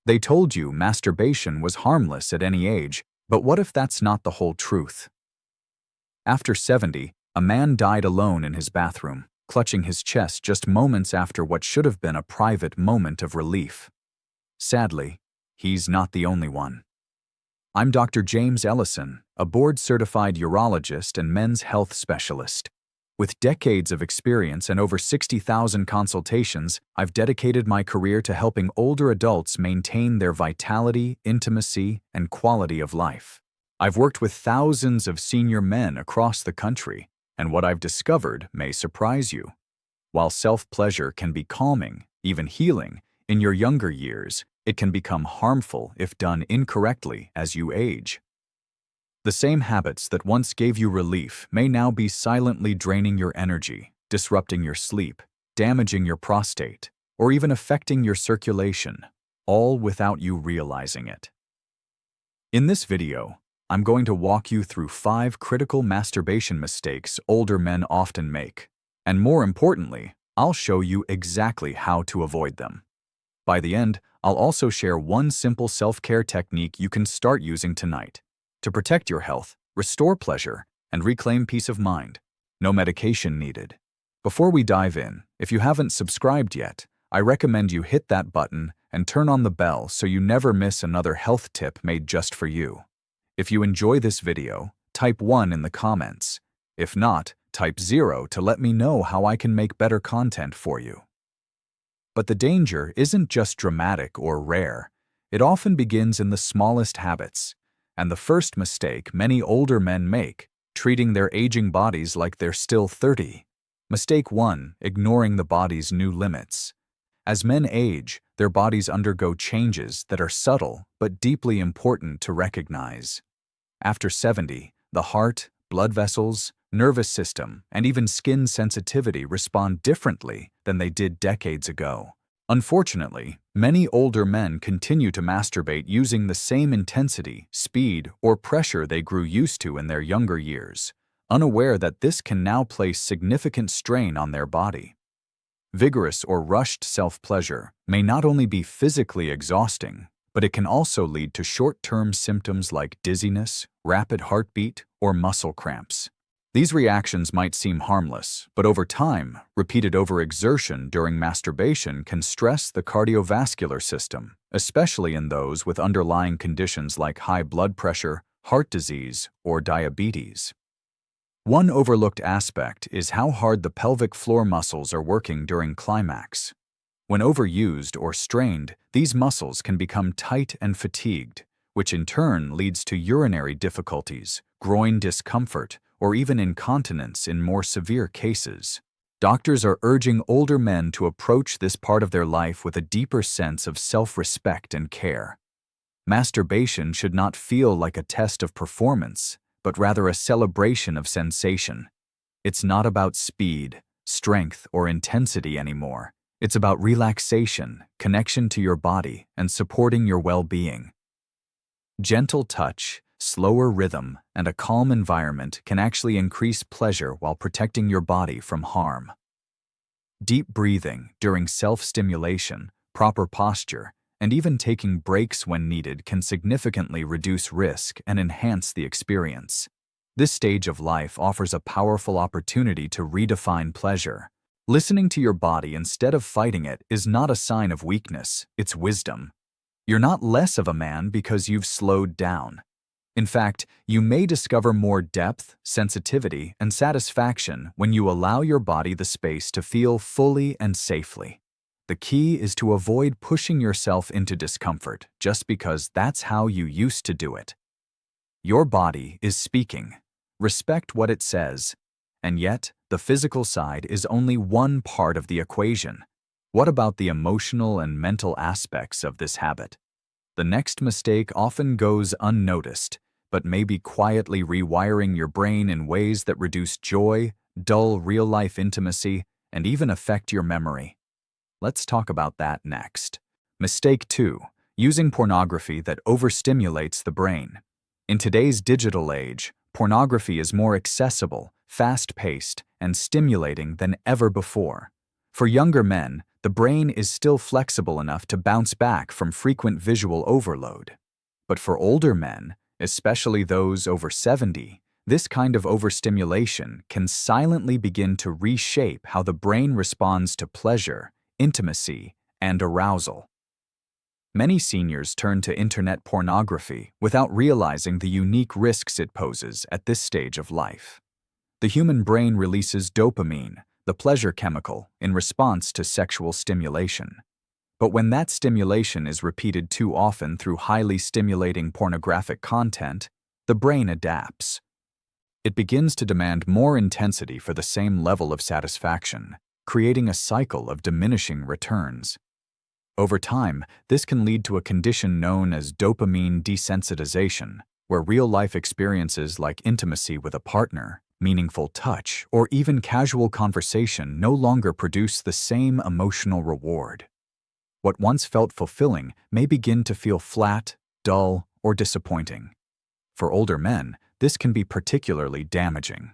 They told you masturbation was harmless at any age, but what if that's not the whole truth? After 70, a man died alone in his bathroom, clutching his chest just moments after what should have been a private moment of relief. Sadly, he's not the only one. I'm Dr. James Ellison, a board-certified urologist and men's health specialist. With decades of experience and over 60,000 consultations, I've dedicated my career to helping older adults maintain their vitality, intimacy, and quality of life. I've worked with thousands of senior men across the country, and what I've discovered may surprise you. While self-pleasure can be calming, even healing, in your younger years, it can become harmful if done incorrectly as you age. The same habits that once gave you relief may now be silently draining your energy, disrupting your sleep, damaging your prostate, or even affecting your circulation, all without you realizing it. In this video, I'm going to walk you through 5 critical masturbation mistakes older men often make, and more importantly, I'll show you exactly how to avoid them. By the end, I'll also share one simple self-care technique you can start using tonight to protect your health, restore pleasure, and reclaim peace of mind. No medication needed. Before we dive in, if you haven't subscribed yet, I recommend you hit that button and turn on the bell so you never miss another health tip made just for you. If you enjoy this video, type 1 in the comments. If not, type 0 to let me know how I can make better content for you. But the danger isn't just dramatic or rare. It often begins in the smallest habits. And the first mistake many older men make, treating their aging bodies like they're still 30. Mistake 1, ignoring the body's new limits. As men age, their bodies undergo changes that are subtle but deeply important to recognize. After 70, the heart, blood vessels, nervous system, and even skin sensitivity respond differently than they did decades ago. Unfortunately, many older men continue to masturbate using the same intensity, speed, or pressure they grew used to in their younger years, unaware that this can now place significant strain on their body. Vigorous or rushed self-pleasure may not only be physically exhausting, but it can also lead to short-term symptoms like dizziness, rapid heartbeat, or muscle cramps. These reactions might seem harmless, but over time, repeated overexertion during masturbation can stress the cardiovascular system, especially in those with underlying conditions like high blood pressure, heart disease, or diabetes. One overlooked aspect is how hard the pelvic floor muscles are working during climax. When overused or strained, these muscles can become tight and fatigued, which in turn leads to urinary difficulties, groin discomfort, or even incontinence in more severe cases. Doctors are urging older men to approach this part of their life with a deeper sense of self-respect and care. Masturbation should not feel like a test of performance, but rather a celebration of sensation. It's not about speed, strength, or intensity anymore. It's about relaxation, connection to your body, and supporting your well-being. Gentle touch, slower rhythm, and a calm environment can actually increase pleasure while protecting your body from harm. Deep breathing during self-stimulation, proper posture, and even taking breaks when needed can significantly reduce risk and enhance the experience. This stage of life offers a powerful opportunity to redefine pleasure. Listening to your body instead of fighting it is not a sign of weakness, it's wisdom. You're not less of a man because you've slowed down. In fact, you may discover more depth, sensitivity, and satisfaction when you allow your body the space to feel fully and safely. The key is to avoid pushing yourself into discomfort just because that's how you used to do it. Your body is speaking. Respect what it says. And yet, the physical side is only one part of the equation. What about the emotional and mental aspects of this habit? The next mistake often goes unnoticed, but may be quietly rewiring your brain in ways that reduce joy, dull real-life intimacy, and even affect your memory. Let's talk about that next. Mistake 2. Using pornography that overstimulates the brain. In today's digital age, pornography is more accessible, fast-paced, and stimulating than ever before. For younger men, the brain is still flexible enough to bounce back from frequent visual overload. But for older men, especially those over 70, this kind of overstimulation can silently begin to reshape how the brain responds to pleasure, intimacy, and arousal. Many seniors turn to internet pornography without realizing the unique risks it poses at this stage of life. The human brain releases dopamine, the pleasure chemical, in response to sexual stimulation. But when that stimulation is repeated too often through highly stimulating pornographic content, the brain adapts. It begins to demand more intensity for the same level of satisfaction, creating a cycle of diminishing returns. Over time, this can lead to a condition known as dopamine desensitization, where real-life experiences like intimacy with a partner, meaningful touch, or even casual conversation no longer produce the same emotional reward. What once felt fulfilling may begin to feel flat, dull, or disappointing. For older men, this can be particularly damaging.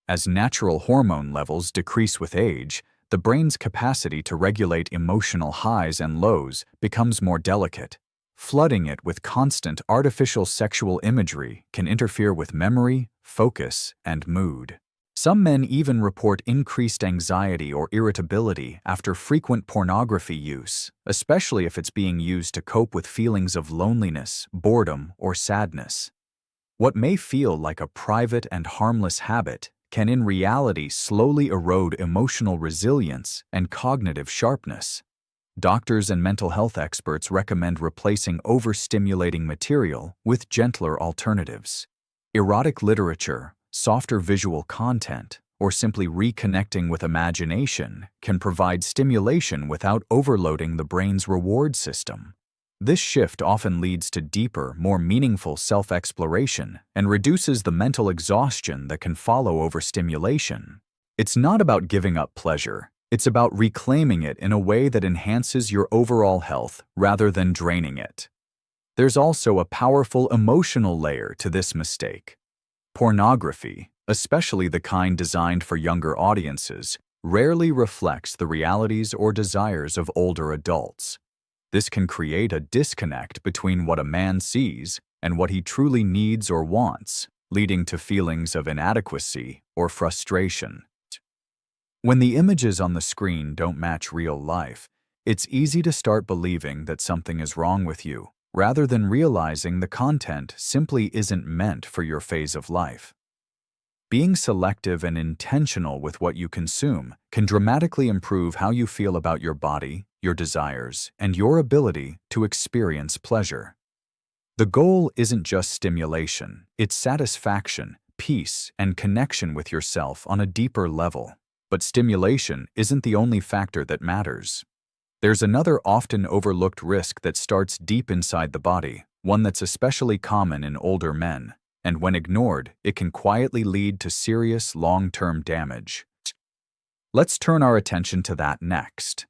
As natural hormone levels decrease with age, the brain's capacity to regulate emotional highs and lows becomes more delicate. Flooding it with constant artificial sexual imagery can interfere with memory, focus, and mood. Some men even report increased anxiety or irritability after frequent pornography use, especially if it's being used to cope with feelings of loneliness, boredom, or sadness. What may feel like a private and harmless habit can in reality slowly erode emotional resilience and cognitive sharpness. Doctors and mental health experts recommend replacing overstimulating material with gentler alternatives. Erotic literature, softer visual content, or simply reconnecting with imagination can provide stimulation without overloading the brain's reward system. This shift often leads to deeper, more meaningful self-exploration and reduces the mental exhaustion that can follow overstimulation. It's not about giving up pleasure. It's about reclaiming it in a way that enhances your overall health rather than draining it. There's also a powerful emotional layer to this mistake. Pornography, especially the kind designed for younger audiences, rarely reflects the realities or desires of older adults. This can create a disconnect between what a man sees and what he truly needs or wants, leading to feelings of inadequacy or frustration. When the images on the screen don't match real life, it's easy to start believing that something is wrong with you, rather than realizing the content simply isn't meant for your phase of life. Being selective and intentional with what you consume can dramatically improve how you feel about your body, your desires, and your ability to experience pleasure. The goal isn't just stimulation, it's satisfaction, peace, and connection with yourself on a deeper level. But stimulation isn't the only factor that matters. There's another often overlooked risk that starts deep inside the body, one that's especially common in older men, and when ignored, it can quietly lead to serious long-term damage. Let's turn our attention to that next.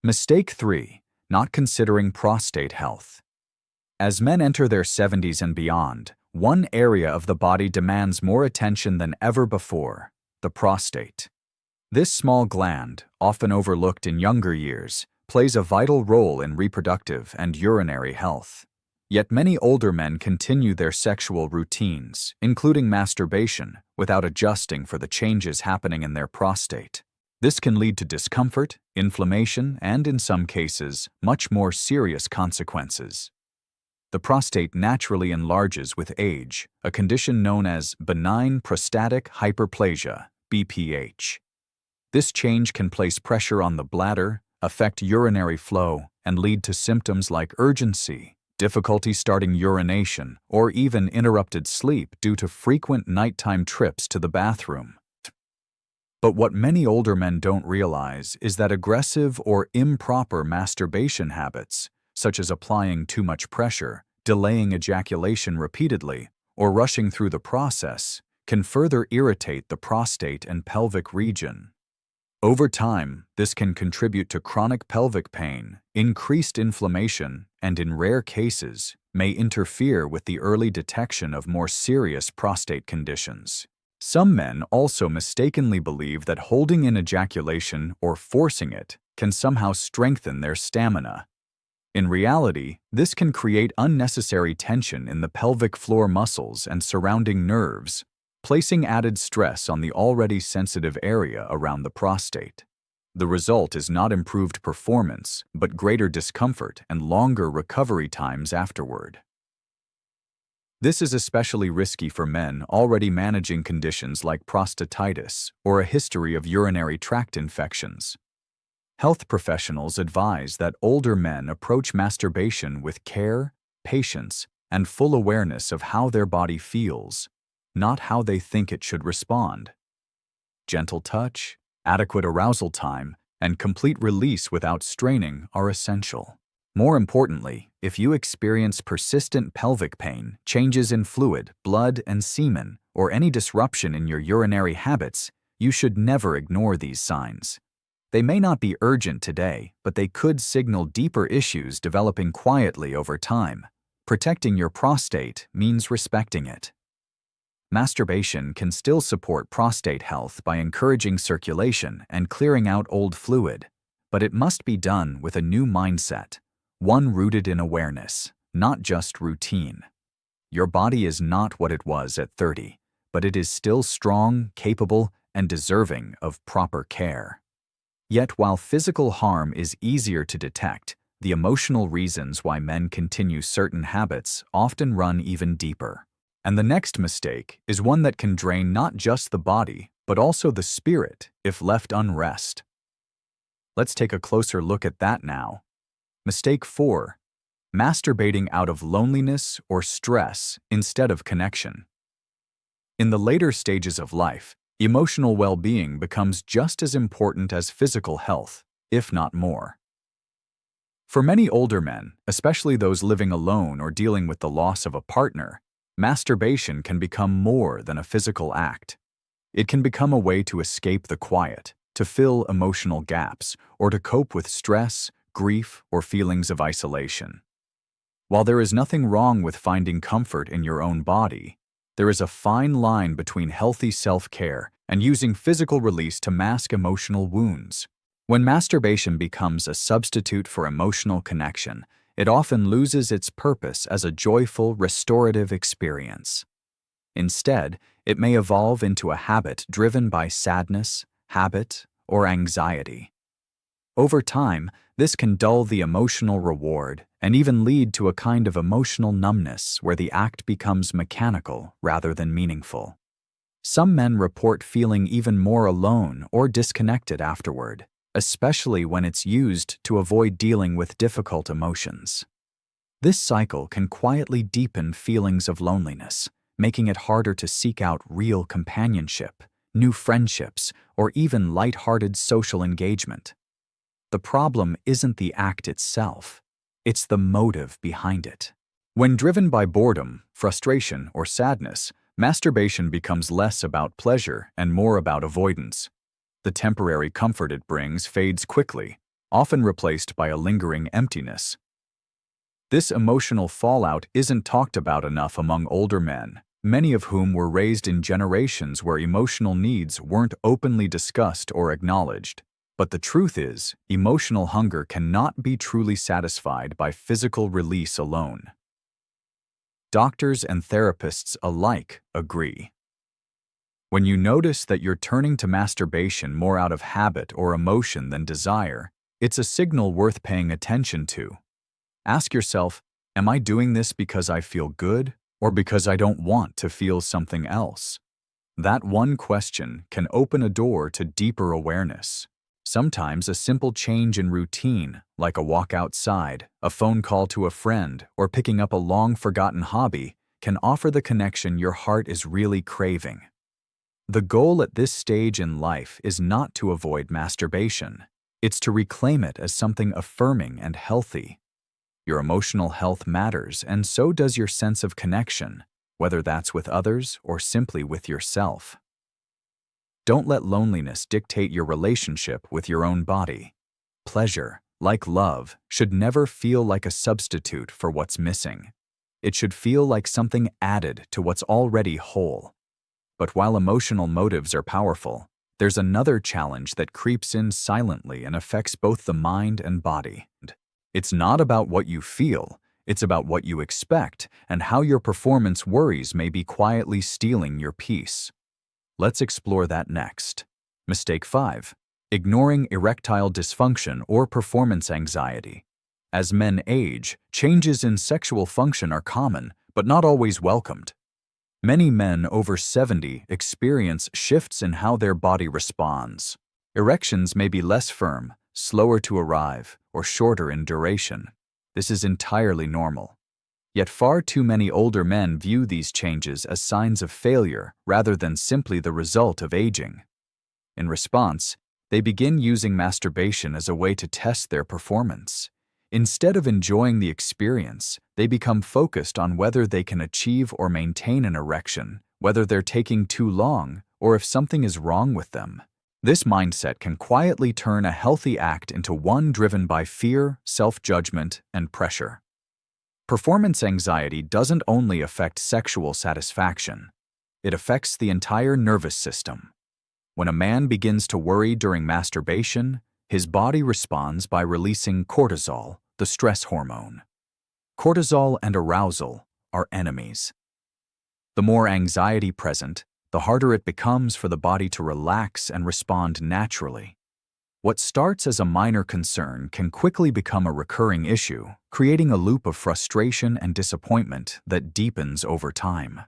Mistake 3. Not considering prostate health. As men enter their 70s and beyond, one area of the body demands more attention than ever before: the prostate. This small gland, often overlooked in younger years, plays a vital role in reproductive and urinary health. Yet many older men continue their sexual routines, including masturbation, without adjusting for the changes happening in their prostate. This can lead to discomfort, inflammation, and in some cases, much more serious consequences. The prostate naturally enlarges with age, a condition known as benign prostatic hyperplasia, BPH. This change can place pressure on the bladder, affect urinary flow, and lead to symptoms like urgency, difficulty starting urination, or even interrupted sleep due to frequent nighttime trips to the bathroom. But what many older men don't realize is that aggressive or improper masturbation habits, such as applying too much pressure, delaying ejaculation repeatedly, or rushing through the process, can further irritate the prostate and pelvic region. Over time, this can contribute to chronic pelvic pain, increased inflammation, and in rare cases, may interfere with the early detection of more serious prostate conditions. Some men also mistakenly believe that holding in ejaculation or forcing it can somehow strengthen their stamina. In reality, this can create unnecessary tension in the pelvic floor muscles and surrounding nerves, placing added stress on the already sensitive area around the prostate. The result is not improved performance, but greater discomfort and longer recovery times afterward. This is especially risky for men already managing conditions like prostatitis or a history of urinary tract infections. Health professionals advise that older men approach masturbation with care, patience, and full awareness of how their body feels, not how they think it should respond. Gentle touch, adequate arousal time, and complete release without straining are essential. More importantly, if you experience persistent pelvic pain, changes in fluid, blood, and semen, or any disruption in your urinary habits, you should never ignore these signs. They may not be urgent today, but they could signal deeper issues developing quietly over time. Protecting your prostate means respecting it. Masturbation can still support prostate health by encouraging circulation and clearing out old fluid, but it must be done with a new mindset, one rooted in awareness, not just routine. Your body is not what it was at 30, but it is still strong, capable, and deserving of proper care. Yet while physical harm is easier to detect, the emotional reasons why men continue certain habits often run even deeper. And the next mistake is one that can drain not just the body, but also the spirit if left unrest. Let's take a closer look at that now. Mistake 4. Masturbating out of loneliness or stress instead of connection. In the later stages of life, emotional well-being becomes just as important as physical health, if not more. For many older men, especially those living alone or dealing with the loss of a partner, masturbation can become more than a physical act. It can become a way to escape the quiet, to fill emotional gaps, or to cope with stress, grief, or feelings of isolation. While there is nothing wrong with finding comfort in your own body, there is a fine line between healthy self-care and using physical release to mask emotional wounds. When masturbation becomes a substitute for emotional connection, it often loses its purpose as a joyful, restorative experience. Instead, it may evolve into a habit driven by sadness, habit, or anxiety. Over time, this can dull the emotional reward and even lead to a kind of emotional numbness where the act becomes mechanical rather than meaningful. Some men report feeling even more alone or disconnected afterward, especially when it's used to avoid dealing with difficult emotions. This cycle can quietly deepen feelings of loneliness, making it harder to seek out real companionship, new friendships, or even light-hearted social engagement. The problem isn't the act itself, it's the motive behind it. When driven by boredom, frustration, or sadness, masturbation becomes less about pleasure and more about avoidance. The temporary comfort it brings fades quickly, often replaced by a lingering emptiness. This emotional fallout isn't talked about enough among older men, many of whom were raised in generations where emotional needs weren't openly discussed or acknowledged. But the truth is, emotional hunger cannot be truly satisfied by physical release alone. Doctors and therapists alike agree. When you notice that you're turning to masturbation more out of habit or emotion than desire, it's a signal worth paying attention to. Ask yourself, am I doing this because I feel good or because I don't want to feel something else? That one question can open a door to deeper awareness. Sometimes a simple change in routine, like a walk outside, a phone call to a friend, or picking up a long-forgotten hobby, can offer the connection your heart is really craving. The goal at this stage in life is not to avoid masturbation. It's to reclaim it as something affirming and healthy. Your emotional health matters, and so does your sense of connection, whether that's with others or simply with yourself. Don't let loneliness dictate your relationship with your own body. Pleasure, like love, should never feel like a substitute for what's missing. It should feel like something added to what's already whole. But while emotional motives are powerful, there's another challenge that creeps in silently and affects both the mind and body. It's not about what you feel, it's about what you expect and how your performance worries may be quietly stealing your peace. Let's explore that next. Mistake 5. Ignoring erectile dysfunction or performance anxiety. As men age, changes in sexual function are common, but not always welcomed. Many men over 70 experience shifts in how their body responds. Erections may be less firm, slower to arrive, or shorter in duration. This is entirely normal. Yet far too many older men view these changes as signs of failure rather than simply the result of aging. In response, they begin using masturbation as a way to test their performance. Instead of enjoying the experience, they become focused on whether they can achieve or maintain an erection, whether they're taking too long, or if something is wrong with them. This mindset can quietly turn a healthy act into one driven by fear, self-judgment, and pressure. Performance anxiety doesn't only affect sexual satisfaction. It affects the entire nervous system. When a man begins to worry during masturbation, his body responds by releasing cortisol, the stress hormone. Cortisol and arousal are enemies. The more anxiety present, the harder it becomes for the body to relax and respond naturally. What starts as a minor concern can quickly become a recurring issue, creating a loop of frustration and disappointment that deepens over time.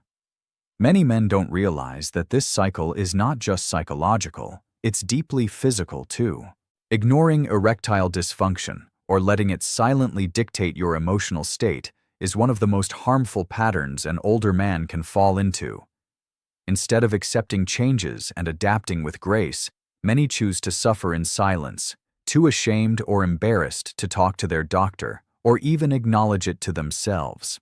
Many men don't realize that this cycle is not just psychological, it's deeply physical too. Ignoring erectile dysfunction or letting it silently dictate your emotional state is one of the most harmful patterns an older man can fall into. Instead of accepting changes and adapting with grace, many choose to suffer in silence, too ashamed or embarrassed to talk to their doctor or even acknowledge it to themselves.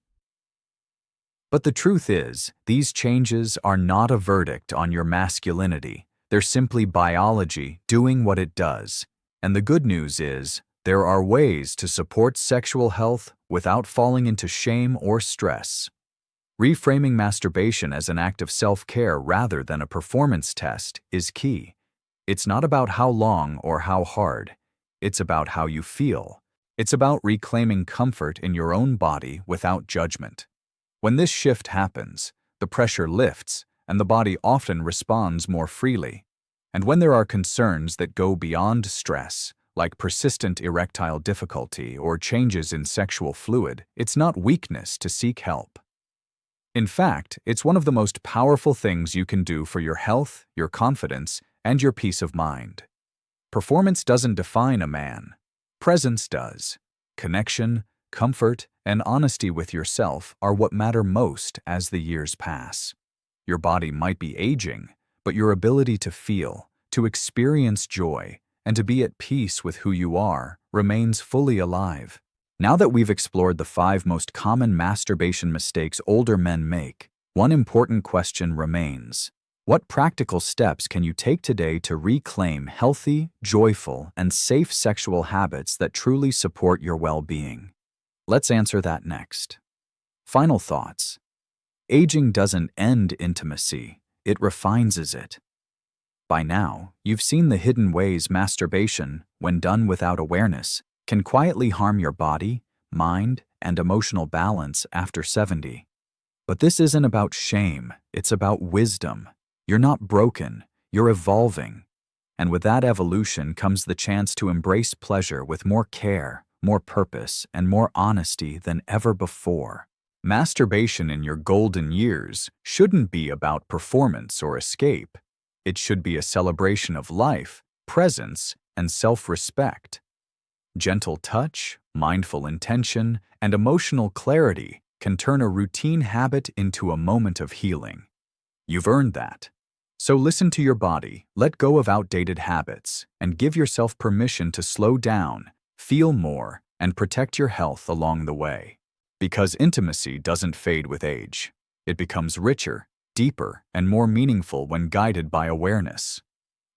But the truth is, these changes are not a verdict on your masculinity. They're simply biology doing what it does. And the good news is, there are ways to support sexual health without falling into shame or stress. Reframing masturbation as an act of self-care rather than a performance test is key. It's not about how long or how hard. It's about how you feel. It's about reclaiming comfort in your own body without judgment. When this shift happens, the pressure lifts and the body often responds more freely. And when there are concerns that go beyond stress, like persistent erectile difficulty or changes in sexual fluid, it's not weakness to seek help. In fact, it's one of the most powerful things you can do for your health, your confidence, and your peace of mind. Performance doesn't define a man. Presence does. Connection, comfort, and honesty with yourself are what matter most as the years pass. Your body might be aging, but your ability to feel, to experience joy, and to be at peace with who you are remains fully alive. Now that we've explored the 5 most common masturbation mistakes older men make, one important question remains. What practical steps can you take today to reclaim healthy, joyful, and safe sexual habits that truly support your well-being? Let's answer that next. Final thoughts. Aging doesn't end intimacy, it refines it. By now, you've seen the hidden ways masturbation, when done without awareness, can quietly harm your body, mind, and emotional balance after 70. But this isn't about shame, it's about wisdom. You're not broken, you're evolving. And with that evolution comes the chance to embrace pleasure with more care, more purpose, and more honesty than ever before. Masturbation in your golden years shouldn't be about performance or escape. It should be a celebration of life, presence, and self-respect. Gentle touch, mindful intention, and emotional clarity can turn a routine habit into a moment of healing. You've earned that. So listen to your body, let go of outdated habits, and give yourself permission to slow down, feel more, and protect your health along the way. Because intimacy doesn't fade with age. It becomes richer, deeper, and more meaningful when guided by awareness.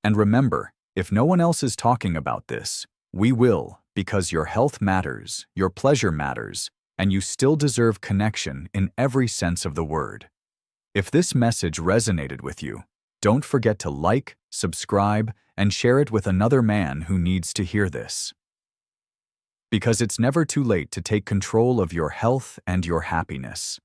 And remember, if no one else is talking about this, we will, because your health matters, your pleasure matters, and you still deserve connection in every sense of the word. If this message resonated with you, don't forget to like, subscribe, and share it with another man who needs to hear this. Because it's never too late to take control of your health and your happiness.